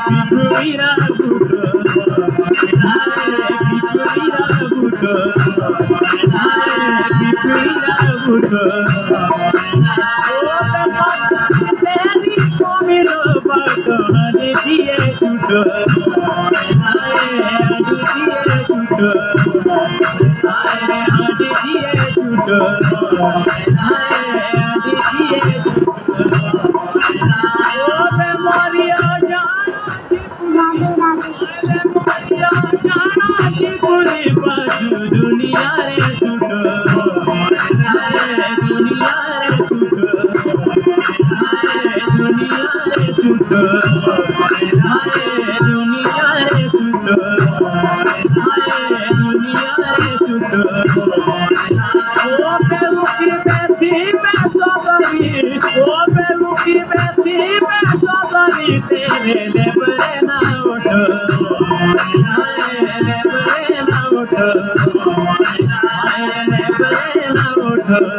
পিপুরিরা বুটো পিপুরিরা বুটো পিপুরিরা বুটো तेरी कमिलो बातो हनी दिए टूटो हनी दिए टूटो हनी दिए टूटो हनी दिए ओ मेमोरिया जाना की पूरी बाजू दुनिया रे टूटो दुनिया रे टूटो दुनिया रे टूटो दुनिया रे टूटो दुनिया रे टूटो ओ बेलू की बेटी में सदरी ओ बेलू की बेटी में सदरी तेरे लेबरे ना उठो लेबरे ना उठो लेबरे ना उठो